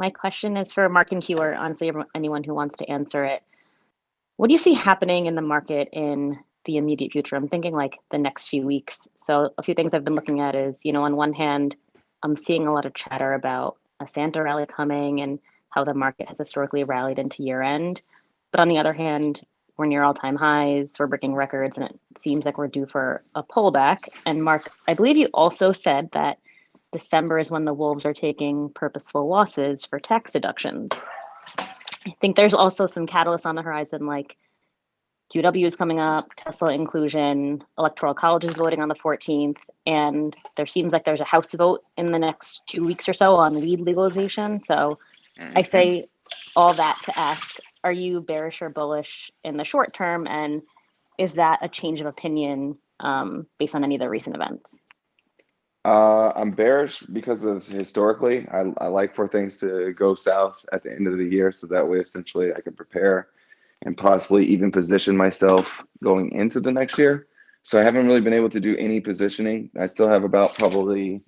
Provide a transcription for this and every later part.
My question is for Mark and Q, or honestly, anyone who wants to answer it. What do you see happening in the market in the immediate future? I'm thinking like the next few weeks. So a few things I've been looking at is, on one hand, I'm seeing a lot of chatter about a Santa rally coming and how the market has historically rallied into year end. But on the other hand, we're near all-time highs, we're breaking records, and it seems like we're due for a pullback. And Mark, I believe you also said that December is when the wolves are taking purposeful losses for tax deductions. I think there's also some catalysts on the horizon, like QW is coming up, Tesla inclusion, Electoral College is voting on the 14th, and there seems like there's a House vote in the next 2 weeks or so on weed legalization. So I say all that to ask, are you bearish or bullish in the short term? And is that a change of opinion based on any of the recent events? I'm bearish because of historically, I like for things to go south at the end of the year. So that way, essentially, I can prepare and possibly even position myself going into the next year. So I haven't really been able to do any positioning. I still have about probably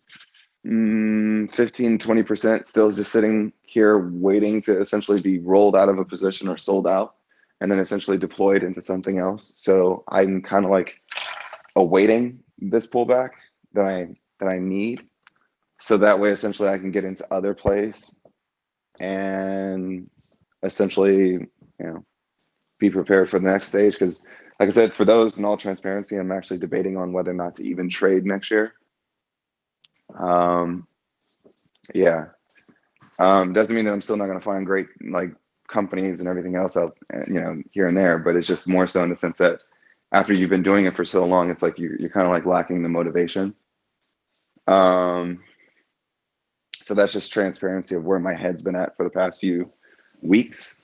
15-20% still just sitting here waiting to essentially be rolled out of a position or sold out and then essentially deployed into something else. So I'm kind of like awaiting this pullback that I need. So that way essentially I can get into other plays and essentially, be prepared for the next stage. Because like I said, for those, in all transparency, I'm actually debating on whether or not to even trade next year. Doesn't mean that I'm still not going to find great like companies and everything else out, here and there, but it's just more so in the sense that after you've been doing it for so long, it's like you're kind of like lacking the motivation. So that's just transparency of where my head's been at for the past few weeks.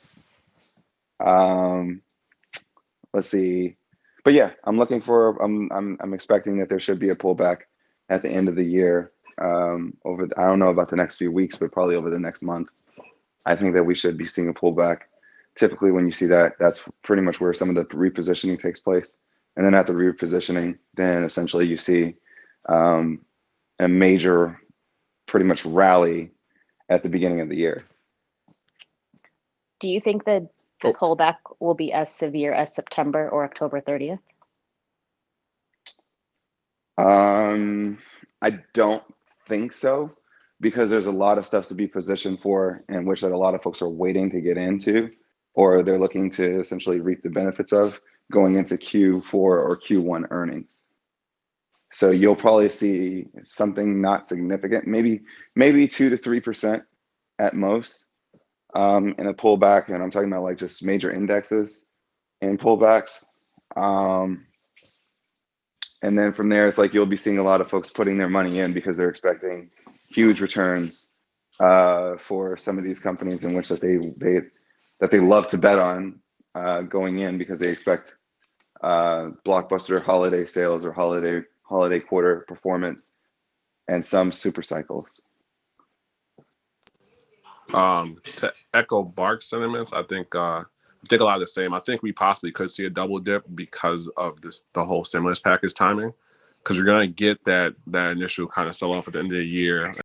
Let's see, but yeah, I'm expecting that there should be a pullback at the end of the year. I don't know about the next few weeks, but probably over the next month, I think that we should be seeing a pullback. Typically, when you see that, that's pretty much where some of the repositioning takes place. And then at the repositioning, then essentially you see a major, pretty much rally at the beginning of the year. Do you think that the pullback will be as severe as September or October 30th? I don't think so, because there's a lot of stuff to be positioned for, and which that a lot of folks are waiting to get into, or they're looking to essentially reap the benefits of going into Q4 or Q1 earnings. So you'll probably see something not significant, maybe 2 to 3% at most, in a pullback, and I'm talking about like just major indexes and pullbacks. And then from there, it's like you'll be seeing a lot of folks putting their money in because they're expecting huge returns for some of these companies in which that they love to bet on going in, because they expect blockbuster holiday sales or holiday quarter performance and some super cycles. To echo Bark's sentiments, I think a lot of the same. I think we possibly could see a double dip because of the whole stimulus package timing, because you're going to get that initial kind of sell off at the end of the year.